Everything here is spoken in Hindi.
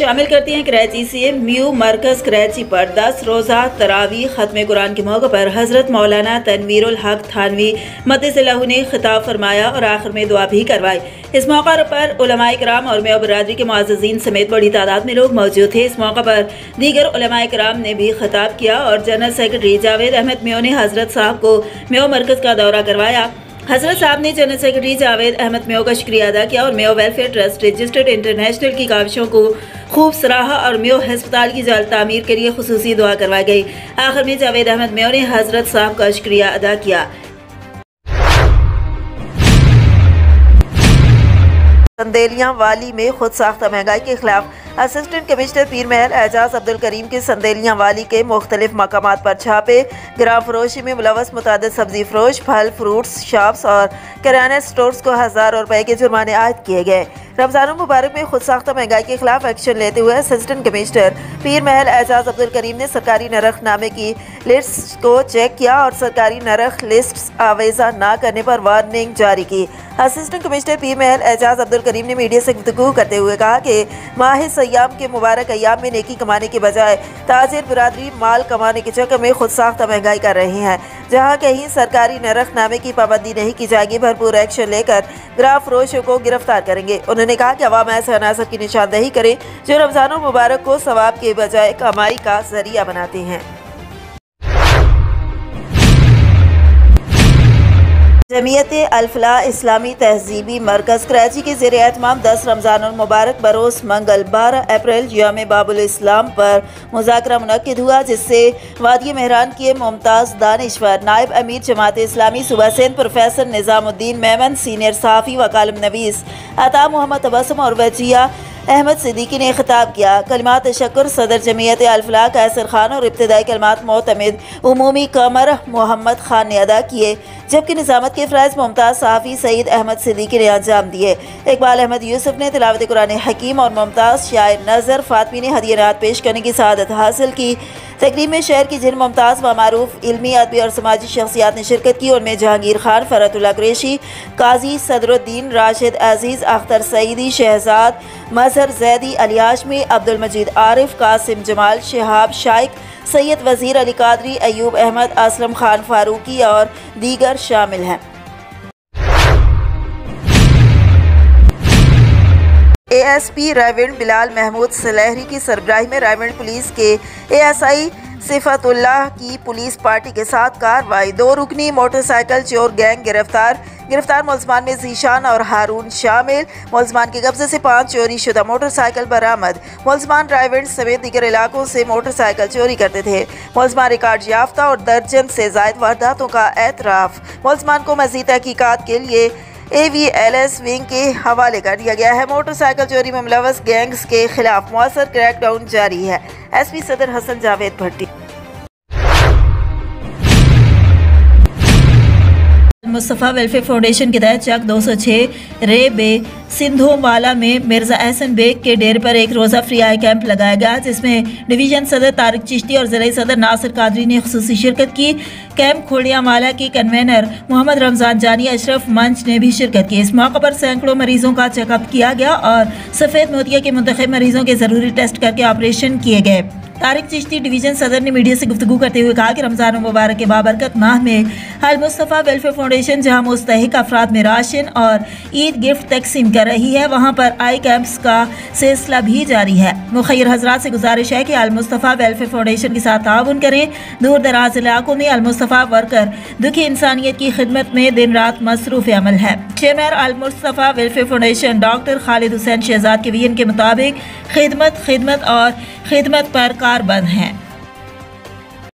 शामिल करती हैं कराची से म्यू मरकज कराची पर 10 रोज़ा तरावी ख़त्म कुरान के मौके पर हज़रत मौलाना तनवीरुल हक थानवी मद्दिसल्लहु ने खिताब फरमाया और आखिर में दुआ भी करवाई। इस मौके पर उलमाए किराम और म्यू बरादरी के मुअज़्ज़िज़ीन समेत बड़ी तादाद में लोग मौजूद थे। इस मौके पर दीगर उलमाए किराम ने भी खिताब किया और जनरल सेक्रेटरी जावेद अहमद म्यू ने हज़रत साहब को म्यू मरकज़ का दौरा करवाया। हज़रत साहब ने जनरल सेक्रेटरी जावेद अहमद म्यू का शुक्रिया अदा किया और म्यू वेलफेयर ट्रस्ट रजिस्टर्ड इंटरनेशनल की काविशों को खूब सराहा और म्यू हस्पताल की जल्द तामीर के लिए खुसूसी दुआ करवाई गई। आखिर में जावेद अहमद म्यू ने हज़रत साहब का शुक्रिया अदा किया। संदेलियां वाली में खुद साख्ता महंगाई के खिलाफ असिस्टेंट कमिश्नर पीर महल एजाज अब्दुल करीम के संदेलियां वाली के मुख्तलिफ मकामात पर छापे। ग्राम फरोशी में मुलवस मुतादिद सब्जी फरोश, फल, फ्रूट्स शॉप्स और किराना स्टोर्स को हज़ारों रुपए के जुर्माने आयद किए गए। रमज़ान मुबारक में खुद साख्ता महंगाई के खिलाफ एक्शन लेते हुए असिस्टेंट कमिश्नर पीर महल एजाज अब्दुल करीम ने सरकारी नरख नामे की लिस्ट को चेक किया और सरकारी नरख लिस्ट आवेजा न करने पर वार्निंग जारी की। असिस्टेंट कमिश्नर पीर महल एजाज अब्दुल करीम ने मीडिया से गुफ्तगू करते हुए कहा कि माह सयाम के मुबारक अय्याम में नेकी कमाने के बजाय ताजिर बिरादरी माल कमाने के चक्कर में खुद साख्ता महंगाई कर रही हैं। जहाँ कहीं सरकारी नरख नामे की पाबंदी नहीं की जाएगी, भरपूर एक्शन लेकर ग्राम फरोशों को गिरफ्तार करेंगे। उन्होंने कहा कि अवाम ऐसे अनासर की निशानदेही करें जो रमज़ान मुबारक को सवाब के बजाय कमाई का जरिया बनाते हैं। जमीयत अल-फलाह इस्लामी तहजीबी मरकज़ कराची के ज़ेर एहतमाम 10 रमज़ानुल मुबारक बरोज़ मंगल 12 अप्रैल यौम बाबुल इस्लाम पर मुज़ाकरा मुनक्किद हुआ, जिससे वादी मेहरान के मुमताज़ दानिश्वर नायब अमीर जमात इस्लामी सूबा सिंध प्रोफेसर निज़ामुद्दीन मेमन, सीनियर सहाफ़ी व कालम नवीस अता मोहम्मद तबस्सुम और वजिया अहमद सिद्दीकी ने खिताब किया। कलिमात तशक्कुर सदर जमीयत अल-फलाह कैसर खान और इब्तिदाई कलिमात मोतमिद उमूमी कमर मोहम्मद खान ने अदा किए, जबकि निज़ामत के फ़राइज़ मुमताज़ सहाफ़ी सईद अहमद सिद्दीकी ने अंजाम दिए। इकबाल अहमद यूसुफ ने तिलावत कुरान हकीम और मुमताज़ शायर नज़र फातमी ने हदियात पेश करने की सआदत हासिल की। तकरीब में शहर की जिन मुमताज़ व मारूफ इल्मी, अदबी और समाजी शख्सियात ने शिरकत की, उनमें जहांगीर खान, फरतुल्ला कुरैशी, काजी सदरुद्दीन, राशिद अजीज़, अख्तर सईदी, शहजाद मजहर जैदी, अली हाशमी, अब्दुल मजीद आरिफ, कासिम जमाल, शहाब शाइक, सैयद वज़ीर अली कादरी, अयूब अहमद, असलम खान फारूकी और दीगर शामिल हैं। ASP रायविंड बिलाल महमूद सलेहरी की सरबराही में रायविंड पुलिस के ASI सिफतुल्लाह की पुलिस पार्टी के साथ कार्रवाई। 2 रुकनी मोटरसाइकिल चोर गैंग गिरफ्तार मुलजमान में जीशान और हारून शामिल। मुलजमान के कब्जे से 5 चोरी शुदा मोटरसाइकिल बरामद। मुलजमान रायविंड समेत दीगर इलाकों से मोटरसाइकिल चोरी करते थे। मुलजमान रिकॉर्ड याफ्ता और दर्जन से जायद वारदातों का एतराफ़। मुलजमान को मज़ीद तहकीकात के लिए AVLS विंग के हवाले कर दिया गया है। मोटरसाइकिल चोरी में मुलव्वस गैंग्स के खिलाफ मौसर क्रैकडाउन जारी है। SP सदर हसन जावेद भट्टी। मुस्तफ़ा वेलफेयर फाउंडेशन के तहत चक 206 रेबे सिंधोवाला में मिर्जा एहसन बेग के डेरे पर एक रोज़ा फ्री आई कैंप लगाया गया, जिसमें डिवीजन सदर तारिक चिश्ती और ज़िला सदर नासिर कादरी ने खुसूसी शिरकत की। कैंप खोड़ियामाला की कन्वेनर मोहम्मद रमज़ान जानी अशरफ मंच ने भी शिरकत की। इस मौके पर सैकड़ों मरीजों का चेकअप किया गया और सफ़ेद मोतिया के मुंतखब मरीजों के ज़रूरी टेस्ट करके ऑपरेशन किए गए। तारिक चिश्ती डिवीजन सदर ने मीडिया से गुफ्तगू करते हुए कहा कि रमज़ान मुबारक के बाबरकत माह में अल मुस्तफ़ा वेलफेयर फाउंडेशन जहां मुस्तहिक अफराद में राशन और ईद गिफ्ट तकसीम कर रही है, वहां पर आई कैंप्स का सिलसिला भी जारी है। मुखैर हजरात से गुजारिश है कि अल मुस्तफ़ा वेलफेयर फाउंडेशन के साथ ताउन करें। दूर दराज इलाकों में अल मुस्तफ़ा वर्कर दुखी इंसानियत की खिदमत में दिन रात मसरूफ़ अमल है। Chairman Al Mustafa welfare foundation doctor Khalid Hussain Shehzad के विजन के मुताबिक खिदमत और खिदमत पर कारबंद हैं।